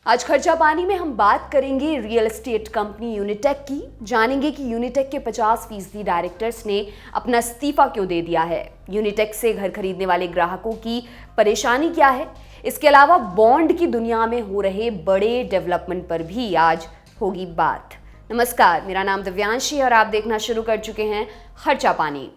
आज खर्चा पानी में हम बात करेंगे रियल एस्टेट कंपनी यूनिटेक की। जानेंगे कि यूनिटेक के 50% डायरेक्टर्स ने अपना इस्तीफा क्यों दे दिया है, यूनिटेक से घर खरीदने वाले ग्राहकों की परेशानी क्या है। इसके अलावा बॉन्ड की दुनिया में हो रहे बड़े डेवलपमेंट पर भी आज होगी बात। नमस्कार, मेरा नाम दिव्यांशी और आप देखना शुरू कर चुके हैं खर्चा पानी।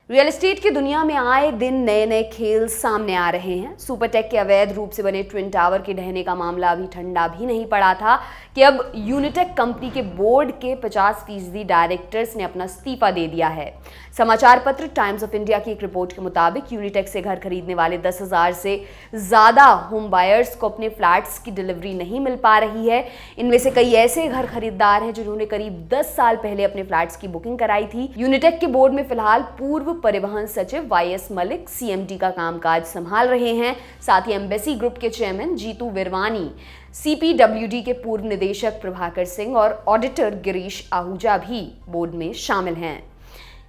रियल एस्टेट की दुनिया में आए दिन नए नए खेल सामने आ रहे हैं। सुपरटेक के अवैध रूप से बने ट्विन टावर के ढहने का मामला अभी ठंडा भी नहीं पड़ा था कि अब यूनिटेक कंपनी के बोर्ड के 50% डायरेक्टर्स ने अपना इस्तीफा दे दिया है। समाचार पत्र टाइम्स ऑफ इंडिया की एक रिपोर्ट के मुताबिक यूनिटेक से घर खरीदने वाले 10,000 से ज़्यादा होम बायर्स को अपने फ्लैट्स की डिलीवरी नहीं मिल पा रही है। इनमें से कई ऐसे घर खरीदार हैं जिन्होंने करीब 10 साल पहले अपने फ्लैट्स की बुकिंग कराई थी। यूनिटेक के बोर्ड में फिलहाल पूर्व परिवहन सचिव YS मलिक CMD का कामकाज संभाल रहे हैं। साथ ही एम्बेसी ग्रुप के चेयरमैन जीतू विरवानी, CPWD के पूर्व निदेशक प्रभाकर सिंह और ऑडिटर गिरीश आहूजा भी बोर्ड में शामिल हैं।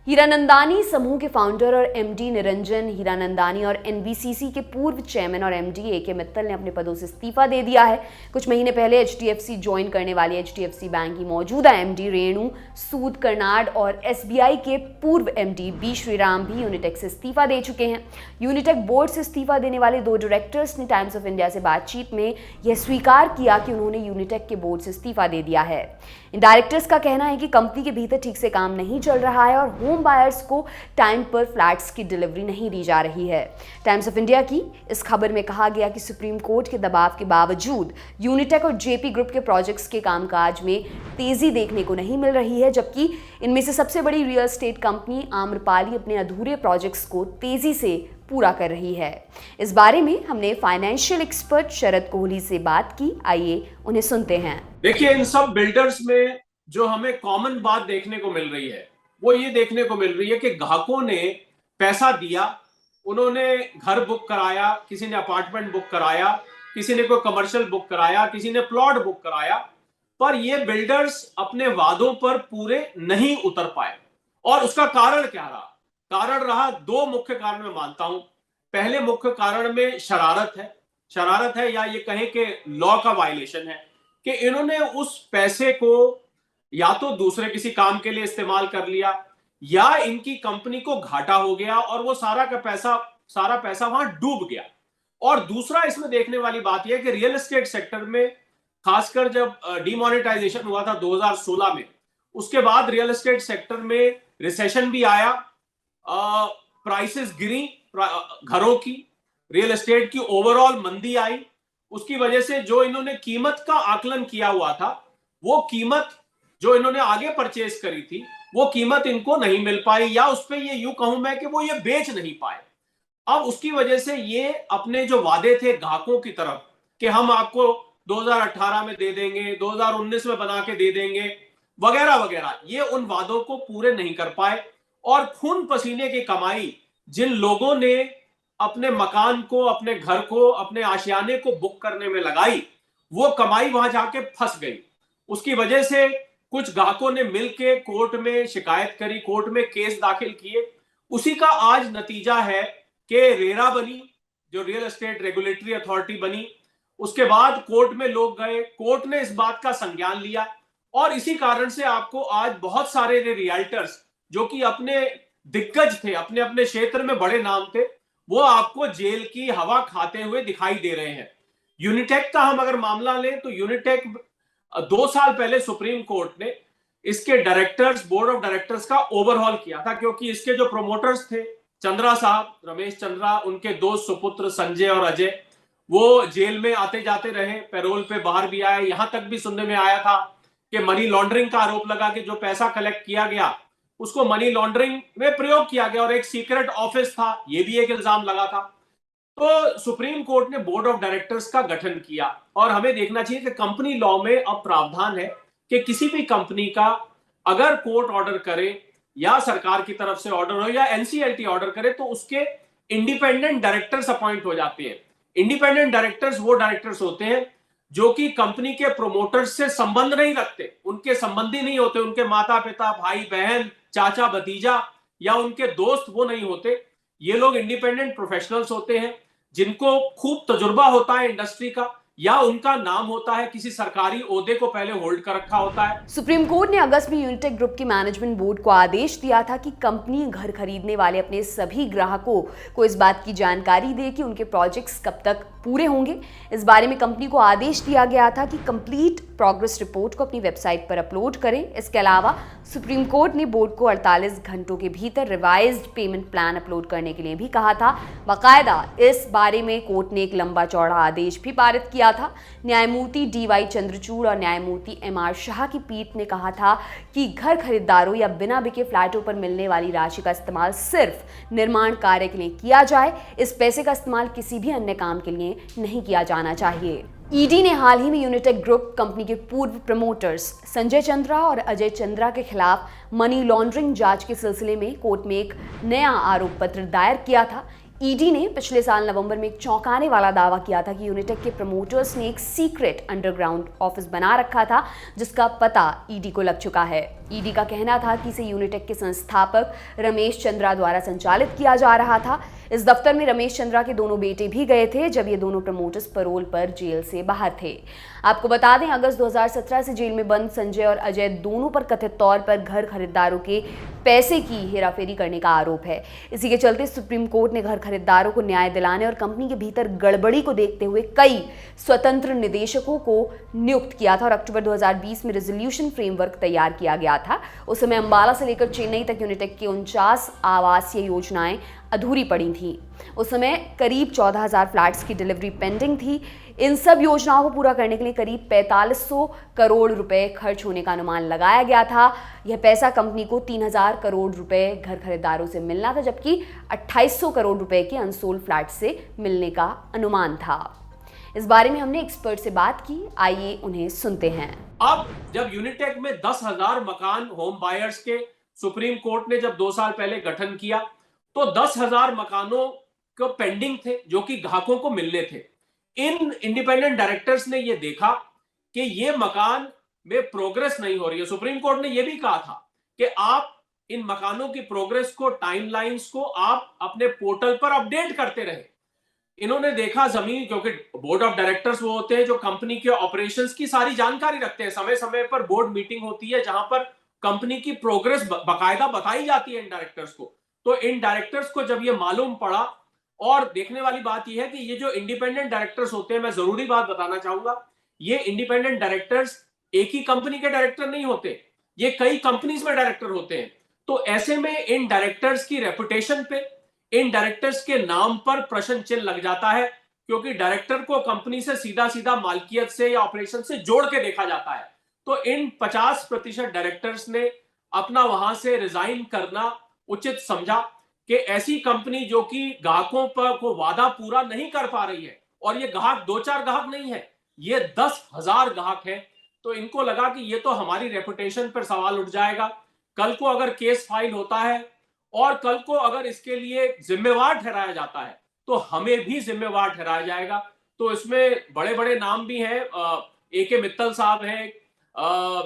हीरानंदानी समूह के फाउंडर और MD निरंजन हीरानंदानी और NBCC के पूर्व चेयरमैन और MD AK मित्तल ने अपने पदों से इस्तीफा दे दिया है। कुछ महीने पहले HDFC ज्वाइन करने वाली HDFC बैंक की मौजूदा MD रेणु सूद कर्नाड और SBI के पूर्व MD B श्रीराम भी यूनिटेक से इस्तीफा दे चुके हैं। यूनिटेक बोर्ड से इस्तीफा देने वाले 2 डायरेक्टर्स ने टाइम्स ऑफ इंडिया से बातचीत में यह स्वीकार किया कि उन्होंने यूनिटेक के बोर्ड से इस्तीफा दे दिया है। इन डायरेक्टर्स का कहना है कि कंपनी के भीतर ठीक से काम नहीं चल रहा है और होम बायर्स को टाइम पर फ्लैट्स की डिलीवरी नहीं दी जा रही है। टाइम्स ऑफ इंडिया की इस खबर में कहा गया कि सुप्रीम कोर्ट के दबाव के बावजूद यूनिटेक और JP ग्रुप के प्रोजेक्ट्स के कामकाज में तेजी देखने को नहीं मिल रही है, जबकि इनमें से सबसे बड़ी रियल एस्टेट कंपनी आम्रपाली अपने अधूरे प्रोजेक्ट्स को तेजी से पूरा कर रही है। इस बारे में हमने फाइनेंशियल एक्सपर्ट शरद कोहली से बात की। आइए उन्हें सुनते हैं। देखिए, इन सब बिल्डर्स में जो हमें कॉमन बात देखने को मिल रही है वो ये देखने को मिल रही है कि ग्राहकों ने पैसा दिया, उन्होंने घर बुक कराया, किसी ने अपार्टमेंट बुक कराया, किसी ने कोई कमर्शियल बुक कराया, किसी ने प्लॉट बुक कराया, पर ये बिल्डर्स अपने वादों पर पूरे नहीं उतर पाए। और उसका कारण क्या रहा? कारण रहा 2 मुख्य कारण मैं मानता हूं। पहले मुख्य कारण में शरारत है या ये कहें कि लॉ का वायलेशन है कि इन्होंने उस पैसे को या तो दूसरे किसी काम के लिए इस्तेमाल कर लिया या इनकी कंपनी को घाटा हो गया और वो सारा पैसा वहां डूब गया। और दूसरा इसमें देखने वाली बात यह कि रियल एस्टेट सेक्टर में खासकर जब डिमोनेटाइजेशन हुआ था 2016 में, उसके बाद रियल एस्टेट सेक्टर में रिसेशन भी आया, प्राइसेस गिरी घरों की, रियल एस्टेट की ओवरऑल मंदी आई। उसकी वजह से जो इन्होंने कीमत का आकलन किया हुआ था, वो कीमत जो इन्होंने आगे परचेज करी थी, वो कीमत इनको नहीं मिल पाई, या उस पर ये यूं कहूं मैं कि वो ये बेच नहीं पाए। अब उसकी वजह से ये अपने जो वादे थे ग्राहकों की तरफ कि हम आपको 2018 में दे देंगे, 2019 में बना के दे देंगे, वगैरह वगैरह, ये उन वादों को पूरे नहीं कर पाए। और खून पसीने की कमाई जिन लोगों ने अपने मकान को, अपने घर को, अपने आशियाने को बुक करने में लगाई, वो कमाई वहां जाके फंस गई। उसकी वजह से कुछ ग्राहकों ने मिलकर कोर्ट में शिकायत करी, कोर्ट में केस दाखिल किए। उसी का आज नतीजा है कि रेरा बनी, जो रियल एस्टेट रेगुलेटरी अथॉरिटी बनी। उसके बाद कोर्ट में लोग गए, कोर्ट ने इस बात का संज्ञान लिया और इसी कारण से आपको आज बहुत सारे रियल्टर्स जो कि अपने दिग्गज थे, अपने अपने क्षेत्र में बड़े नाम थे, वो आपको जेल की हवा खाते हुए दिखाई दे रहे हैं। यूनिटेक का हम अगर मामला लें तो यूनिटेक 2 साल पहले सुप्रीम कोर्ट ने इसके डायरेक्टर्स, बोर्ड ऑफ डायरेक्टर्स का ओवरहॉल किया था, क्योंकि इसके जो प्रोमोटर्स थे, चंद्रा साहब, रमेश चंद्रा, उनके 2 सुपुत्र संजय और अजय, वो जेल में आते जाते रहे, पैरोल पे बाहर भी आए। यहां तक भी सुनने में आया था कि मनी लॉन्ड्रिंग का आरोप लगा कि जो पैसा कलेक्ट किया गया उसको मनी लॉन्ड्रिंग में प्रयोग किया गया और एक सीक्रेट ऑफिस था, ये भी एक इल्जाम लगा था। तो सुप्रीम कोर्ट ने बोर्ड ऑफ डायरेक्टर्स का गठन किया और हमें देखना चाहिए कि कंपनी लॉ में अब प्रावधान है कि किसी भी कंपनी का अगर कोर्ट ऑर्डर करे या सरकार की तरफ से ऑर्डर हो या NCLT ऑर्डर करे तो उसके इंडिपेंडेंट डायरेक्टर्स अपॉइंट हो जाते हैं। इंडिपेंडेंट डायरेक्टर्स वो डायरेक्टर्स होते हैं जो कि कंपनी के प्रोमोटर्स से संबंध नहीं रखते, उनके संबंधी नहीं होते, उनके माता पिता, भाई बहन, चाचा भतीजा या उनके दोस्त वो नहीं होते। ये लोग इंडिपेंडेंट प्रोफेशनल्स होते हैं जिनको खूब तजुर्बा होता है इंडस्ट्री का, या उनका नाम होता है किसी सरकारी ओहदे को पहले होल्ड कर रखा होता है। सुप्रीम कोर्ट ने अगस्त में यूनिटेक ग्रुप के मैनेजमेंट बोर्ड को आदेश दिया था कि कंपनी घर खरीदने वाले अपने सभी ग्राहकों को इस बात की जानकारी दे कि उनके प्रोजेक्ट्स कब तक पूरे होंगे। इस बारे में कंपनी को आदेश दिया गया था कि कंप्लीट प्रोग्रेस रिपोर्ट को अपनी वेबसाइट पर अपलोड करें। इसके अलावा सुप्रीम कोर्ट ने बोर्ड को 48 घंटों के भीतर रिवाइज्ड पेमेंट प्लान अपलोड करने के लिए भी कहा था। बाकायदा इस बारे में कोर्ट ने एक लंबा चौड़ा आदेश भी पारित किया था। न्यायमूर्ति DY चंद्रचूड़ और न्यायमूर्ति MR शाह की पीठ ने कहा था कि घर खरीदारों या बिना बिके फ्लैटों पर मिलने वाली राशि का इस्तेमाल सिर्फ निर्माण कार्य के लिए किया जाए। इस पैसे का इस्तेमाल किसी भी अन्य काम के लिए नहीं किया जाना चाहिए। ईडी ने हाल ही में यूनिटेक ग्रुप कंपनी के पूर्व प्रमोटर्स संजय चंद्रा और अजय चंद्रा के खिलाफ मनी लॉन्ड्रिंग जांच के सिलसिले में कोर्ट में एक नया आरोप पत्र दायर किया था। ईडी ने पिछले साल नवंबर में एक चौंकाने वाला दावा किया था कि यूनिटेक के प्रमोटर्स ने एक सीक्रेट अंडरग्राउंड ऑफिस बना रखा था जिसका पता ईडी को लग चुका है। ईडी का कहना था कि इसे यूनिटेक के संस्थापक रमेश चंद्रा द्वारा संचालित किया जा रहा था। इस दफ्तर में रमेश चंद्रा के दोनों बेटे भी गए थे जब ये दोनों प्रमोटर्स पैरोल पर जेल से बाहर थे। आपको बता दें, अगस्त 2017 से जेल में बंद संजय और अजय दोनों पर कथित तौर पर घर खरीदारों के पैसे की हेराफेरी करने का आरोप है। इसी के चलते सुप्रीम कोर्ट ने घर खरीदारों को न्याय दिलाने और कंपनी के भीतर गड़बड़ी को देखते हुए कई स्वतंत्र निदेशकों को नियुक्त किया था और अक्टूबर 2020 में रेजोल्यूशन फ्रेमवर्क तैयार किया गया था। उस समय अंबाला से लेकर चेन्नई तक यूनिटेक की 49 आवासीय योजनाएं अधूरी पड़ी थी। उस समय करीब 14,000 फ्लैट्स की डिलीवरी पेंडिंग थी। इन सब योजनाओं को पूरा करने के लिए करीब 4500 करोड़ रुपए खर्च होने का अनुमान लगाया गया था। यह पैसा कंपनी को 3,000 करोड़ रुपए घर खरीदारों से मिलना था, जबकि 2800 करोड़ रुपए के अनसोल्ड फ्लैट से मिलने का अनुमान था। इस बारे में हमने एक्सपर्ट से बात की, आइए उन्हें सुनते हैं। अब जब यूनिटेक में 10,000 मकान होम बायर्स के सुप्रीम कोर्ट ने जब 2 साल पहले गठन किया तो 10,000 मकानों को पेंडिंग थे जो कि ग्राहकों को मिलने थे। इन इंडिपेंडेंट डायरेक्टर्स ने यह देखा कि ये मकान में प्रोग्रेस नहीं हो रही है। सुप्रीम कोर्ट ने यह भी कहा था कि आप इन मकानों की प्रोग्रेस को, टाइमलाइंस को आप अपने पोर्टल पर अपडेट करते रहे। इन्होंने देखा जमीन, क्योंकि बोर्ड ऑफ डायरेक्टर्स वो होते हैं जो कंपनी के ऑपरेशंस की सारी जानकारी रखते हैं। समय समय पर बोर्ड मीटिंग होती है जहां पर कंपनी की प्रोग्रेस बकायदा बताई जाती है इन डायरेक्टर्स को। तो इन डायरेक्टर्स को जब ये मालूम पड़ा, और देखने वाली बात यह है कि ये जो इंडिपेंडेंट डायरेक्टर्स होते हैं, मैं जरूरी बात बताना चाहूंगा, ये इंडिपेंडेंट डायरेक्टर्स एक ही कंपनी के डायरेक्टर नहीं होते, ये कई कंपनीज में डायरेक्टर होते हैं। तो ऐसे में इन डायरेक्टर्स की रेपुटेशन पे, इन डायरेक्टर्स के नाम पर प्रश्न चिन्ह लग जाता है, क्योंकि डायरेक्टर को कंपनी से सीधा सीधा मालकियत से या ऑपरेशन से जोड़ के देखा जाता है। तो इन 50% डायरेक्टर्स ने अपना वहां से रिजाइन करना उचित समझा कि ऐसी कंपनी जो कि ग्राहकों पर को वादा पूरा नहीं कर पा रही है, और ये ग्राहक 2-4 ग्राहक नहीं है, ये 10,000 ग्राहक है, तो इनको लगा कि ये तो हमारी रेपुटेशन पर सवाल उठ जाएगा। कल को अगर केस फाइल होता है और कल को अगर इसके लिए जिम्मेवार ठहराया जाता है तो हमें भी जिम्मेवार ठहराया जाएगा। तो इसमें बड़े बड़े नाम भी हैं, AK मित्तल साहब हैं,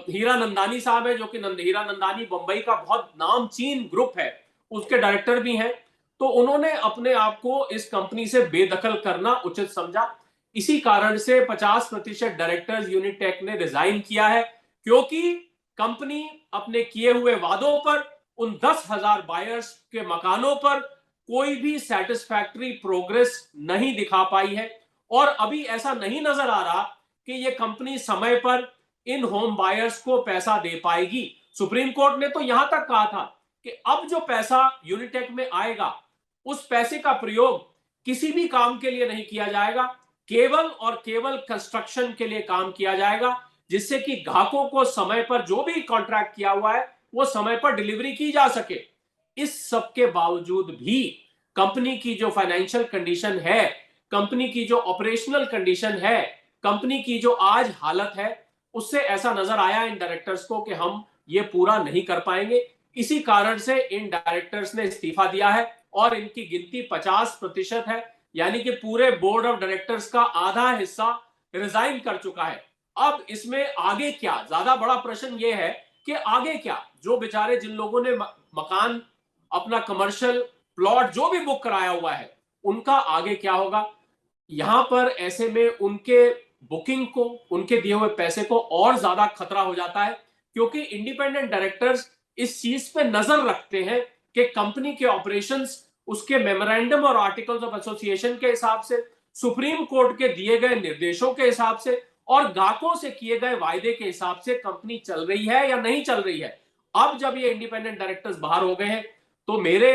हीरा नंदानी साहब है, जो कि हीरा नंदानी बंबई का बहुत नामचीन ग्रुप है, उसके डायरेक्टर भी हैं। तो उन्होंने अपने आप को इस कंपनी से बेदखल करना उचित समझा। इसी कारण से 50% डायरेक्टर्स यूनिटेक ने रिजाइन किया है, क्योंकि कंपनी अपने किए हुए वादों पर, उन 10,000 बायर्स के मकानों पर कोई भी सेटिस्फैक्टरी प्रोग्रेस नहीं दिखा पाई है। और अभी ऐसा नहीं नजर आ रहा कि यह कंपनी समय पर इन होम बायर्स को पैसा दे पाएगी। सुप्रीम कोर्ट ने तो यहां तक कहा था कि अब जो पैसा यूनिटेक में आएगा, उस पैसे का प्रयोग किसी भी काम के लिए नहीं किया जाएगा, केवल और केवल कंस्ट्रक्शन के लिए काम किया जाएगा, जिससे कि ग्राहकों को समय पर जो भी कॉन्ट्रैक्ट किया हुआ है वो समय पर डिलीवरी की जा सके। इस सब के बावजूद भी कंपनी की जो फाइनेंशियल कंडीशन है, कंपनी की जो ऑपरेशनल कंडीशन है, कंपनी की जो आज हालत है, उससे ऐसा नजर आया इन डायरेक्टर्स को कि हम ये पूरा नहीं कर पाएंगे। इसी कारण से इन डायरेक्टर्स ने इस्तीफा दिया है और इनकी गिनती 50% है, यानी कि पूरे बोर्ड ऑफ डायरेक्टर्स का आधा हिस्सा रिजाइन कर चुका है। अब इसमें आगे क्या, ज्यादा बड़ा प्रश्न यह है कि आगे क्या, जो बेचारे जिन लोगों ने मकान, अपना कमर्शियल प्लॉट जो भी बुक कराया हुआ है, उनका आगे क्या होगा। यहां पर ऐसे में उनके बुकिंग को, उनके दिए हुए पैसे को और ज्यादा खतरा हो जाता है, क्योंकि इंडिपेंडेंट डायरेक्टर्स इस चीज पे नजर रखते हैं कि कंपनी के ऑपरेशंस उसके मेमोरेंडम और आर्टिकल्स ऑफ एसोसिएशन के हिसाब से, सुप्रीम कोर्ट के दिए गए निर्देशों के हिसाब से और ग्राहकों से किए गए वायदे के हिसाब से कंपनी चल रही है या नहीं चल रही है। अब जब ये इंडिपेंडेंट डायरेक्टर्स बाहर हो गए हैं तो मेरे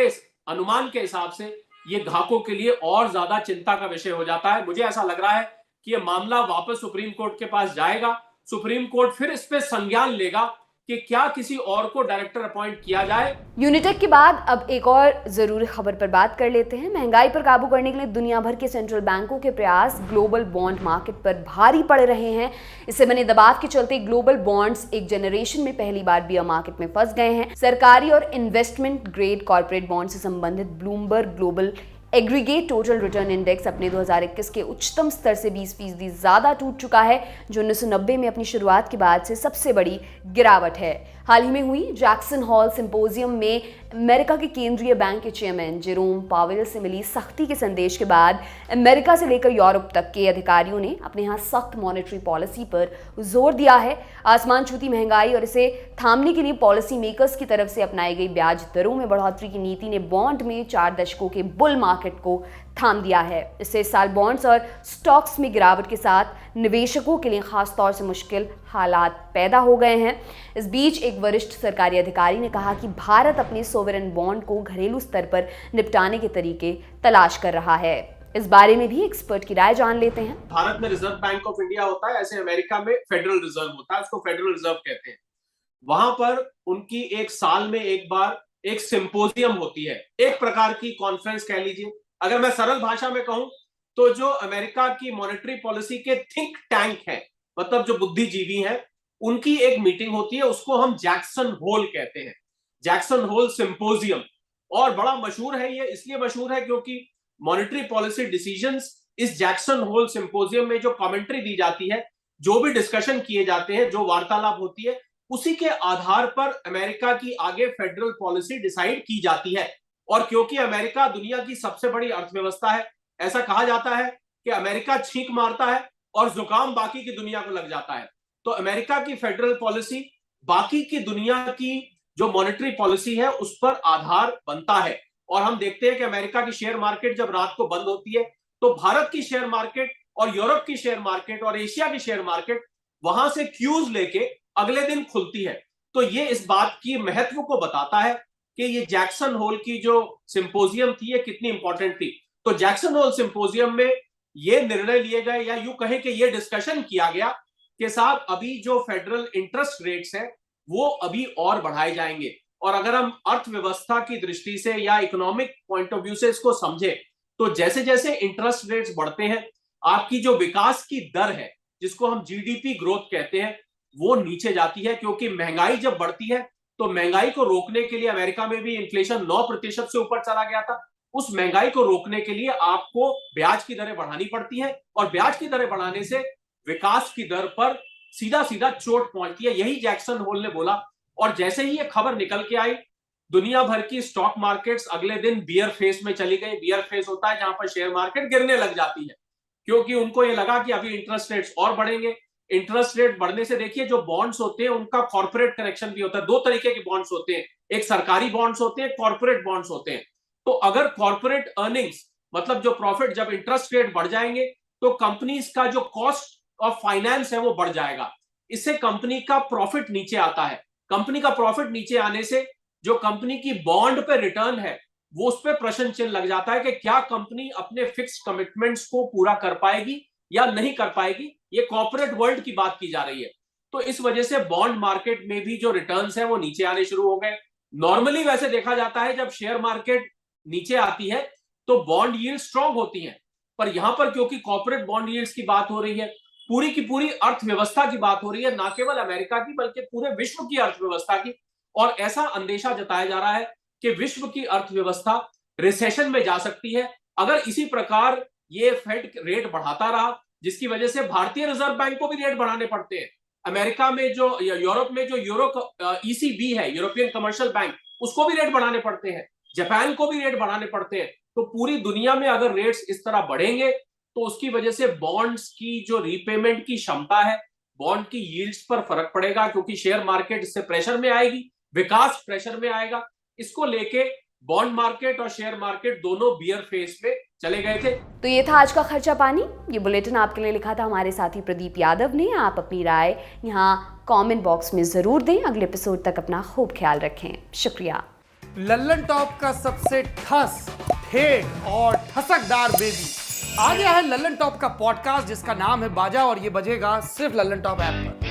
अनुमान के हिसाब से ये ग्राहकों के लिए और ज्यादा चिंता का विषय हो जाता है। मुझे ऐसा लग रहा है कि ये मामला वापस सुप्रीम कोर्ट के पास जाएगा, सुप्रीम कोर्ट फिर इस पे संज्ञान लेगा कि क्या किसी और को डायरेक्टर अपॉइंट किया जाए। यूनिटेक के बाद अब एक और जरूरी खबर पर बात कर लेते हैं। महंगाई पर काबू करने के लिए दुनिया भर के सेंट्रल बैंकों के प्रयास ग्लोबल बॉन्ड मार्केट पर भारी पड़ रहे हैं। इससे बने दबाव के चलते ग्लोबल बॉन्ड्स एक जनरेशन में पहली बार बियर मार्केट में फंस गए हैं। सरकारी और इन्वेस्टमेंट ग्रेड कॉर्पोरेट बॉन्ड से संबंधित Bloomberg global aggregate total return index अपने 2021 के उच्चतम स्तर से 20% ज़्यादा टूट चुका है, जो 1990 में अपनी शुरुआत के बाद से सबसे बड़ी गिरावट है। हाल ही में हुई जैक्सन हॉल सिंपोजियम में अमेरिका के केंद्रीय बैंक के चेयरमैन जेरोम पावेल से मिली सख्ती के संदेश के बाद अमेरिका से लेकर यूरोप तक के अधिकारियों ने अपने यहाँ सख्त मॉनेटरी पॉलिसी पर जोर दिया है। आसमान छूती महंगाई और इसे थामने के लिए पॉलिसी मेकर्स की तरफ से अपनाई गई ब्याज दरों में बढ़ोतरी की नीति ने बॉन्ड में 4 दशकों के बुल मार्केट को थाम दिया है। इससे इस साल बॉन्ड्स और स्टॉक्स में गिरावट के साथ निवेशकों के लिए खास तौर से मुश्किल हालात पैदा हो गए हैं। इस बीच एक वरिष्ठ सरकारी अधिकारी ने कहा कि भारत अपने सोवरेन बॉन्ड को घरेलू स्तर पर निपटाने के तरीके तलाश कर रहा है। इस बारे में भी एक्सपर्ट की राय जान लेते हैं। भारत में रिजर्व बैंक ऑफ इंडिया होता है, ऐसे अमेरिका में फेडरल रिजर्व होता है, उसको फेडरल रिजर्व कहते हैं। वहां पर उनकी एक साल में एक बार एक सिंपोजियम होती है, एक प्रकार की कॉन्फ्रेंस कह लीजिए। अगर मैं सरल भाषा में कहूं तो जो अमेरिका की मॉनेटरी पॉलिसी के थिंक टैंक है, मतलब जो बुद्धिजीवी हैं, उनकी एक मीटिंग होती है, उसको हम जैक्सन होल कहते हैं, जैक्सन होल सिंपोजियम। और बड़ा मशहूर है ये, इसलिए मशहूर है क्योंकि मॉनेटरी पॉलिसी डिसीजंस इस जैक्सन होल सिंपोजियम में जो कमेंट्री दी जाती है, जो भी डिस्कशन किए जाते हैं, जो वार्तालाप होती है, उसी के आधार पर अमेरिका की आगे फेडरल पॉलिसी डिसाइड की जाती है। और क्योंकि अमेरिका दुनिया की सबसे बड़ी अर्थव्यवस्था है, ऐसा कहा जाता है कि अमेरिका छींक मारता है और जुकाम बाकी की दुनिया को लग जाता है। तो अमेरिका की फेडरल पॉलिसी बाकी की दुनिया की जो मॉनेटरी पॉलिसी है उस पर आधार बनता है। और हम देखते हैं कि अमेरिका की शेयर मार्केट जब रात को बंद होती है तो भारत की शेयर मार्केट और यूरोप की शेयर मार्केट और एशिया की शेयर मार्केट वहां से क्यूज लेके अगले दिन खुलती है। तो ये इस बात की महत्व को बताता है कि ये जैक्सन होल की जो सिंपोजियम थी ये कितनी इंपॉर्टेंट थी। तो जैक्सन होल सिंपोजियम में ये निर्णय लिए गए, या यूं कहें कि ये डिस्कशन किया गया कि साहब अभी जो फेडरल इंटरेस्ट रेट्स है वो अभी और बढ़ाए जाएंगे। और अगर हम अर्थव्यवस्था की दृष्टि से या इकोनॉमिक पॉइंट ऑफ व्यू से इसको समझे तो जैसे जैसे इंटरेस्ट रेट्स बढ़ते हैं, आपकी जो विकास की दर है, जिसको हम जीडीपी ग्रोथ कहते हैं, वो नीचे जाती है। क्योंकि महंगाई जब बढ़ती है तो महंगाई को रोकने के लिए, अमेरिका में भी इन्फ्लेशन 9% से ऊपर चला गया था, उस महंगाई को रोकने के लिए आपको ब्याज की दरें बढ़ानी पड़ती है, और ब्याज की दरें बढ़ाने से विकास की दर पर सीधा सीधा चोट पहुंचती है। यही जैक्सन होल ने बोला। और जैसे ही ये खबर निकल के आई, दुनिया भर की स्टॉक मार्केट्स अगले दिन बियर फेस में चली गई। बियर फेस होता है जहां पर शेयर मार्केट गिरने लग जाती है, क्योंकि उनको ये लगा कि अभी इंटरेस्ट रेट्स और बढ़ेंगे। इंटरेस्ट रेट बढ़ने से देखिए जो बॉन्ड्स होते हैं उनका कॉर्पोरेट कनेक्शन भी होता है। 2 तरीके के बॉन्ड्स होते हैं, एक सरकारी बॉन्ड्स होते हैं, कॉर्पोरेट बॉन्ड्स होते हैं। तो अगर कॉर्पोरेट अर्निंग्स, मतलब जो प्रॉफिट, जब इंटरेस्ट रेट बढ़ जाएंगे तो कंपनीज का जो कॉस्ट ऑफ फाइनेंस है वो बढ़ जाएगा। इससे कंपनी का प्रॉफिट नीचे आता है। कंपनी का प्रॉफिट नीचे आने से जो कंपनी की बॉन्ड पे रिटर्न है वो उस पर प्रश्न चिन्ह लग जाता है कि क्या कंपनी अपने फिक्स कमिटमेंट्स को पूरा कर पाएगी या नहीं कर पाएगी। ये कॉर्पोरेट वर्ल्ड की बात की जा रही है। तो इस वजह से बॉन्ड मार्केट में भी जो रिटर्न्स है वो नीचे आने शुरू हो गए। नॉर्मली वैसे देखा जाता है जब शेयर मार्केट नीचे आती है तो बॉन्ड यील्ड स्ट्रांग होती है, पर यहां पर क्योंकि कॉर्पोरेट बॉन्ड यील्ड्स की बात हो रही है, पूरी की पूरी अर्थव्यवस्था की बात हो रही है, ना केवल अमेरिका की बल्कि पूरे विश्व की अर्थव्यवस्था की। और ऐसा अंदेशा जताया जा रहा है कि विश्व की अर्थव्यवस्था रिसेशन में जा सकती है अगर इसी प्रकार ये फेड रेट बढ़ाता रहा, जिसकी वजह से भारतीय रिजर्व बैंक को भी रेट बढ़ाने पड़ते हैं। अमेरिका में जो, यूरोप में जो ईसीबी है, यूरोपियन कमर्शियल बैंक, उसको भी रेट बढ़ाने पड़ते हैं, जापान को भी रेट बढ़ाने पड़ते हैं। तो पूरी दुनिया में अगर रेट्स इस तरह बढ़ेंगे तो उसकी वजह से बॉन्ड्स की जो रीपेमेंट की क्षमता है, बॉन्ड की यील्ड्स पर फर्क पड़ेगा, क्योंकि शेयर मार्केट इससे प्रेशर में आएगी, विकास प्रेशर में आएगा। इसको लेके बॉन्ड मार्केट और शेयर मार्केट दोनों बियर फेस में चले गए थे। तो ये था आज का खर्चा पानी। ये बुलेटिन आपके लिए लिखा था हमारे साथी प्रदीप यादव ने। आप अपनी राय यहाँ कमेंट बॉक्स में जरूर दें। अगले एपिसोड तक अपना खूब ख्याल रखें। शुक्रिया। लल्लन टॉप का सबसे ठस, ठेठ और ठसकदार बेबी आ गया है लल्लन टॉप का पॉडकास्ट, जिसका नाम है बाजा, और ये बजेगा सिर्फ लल्लन टॉप ऐप पर।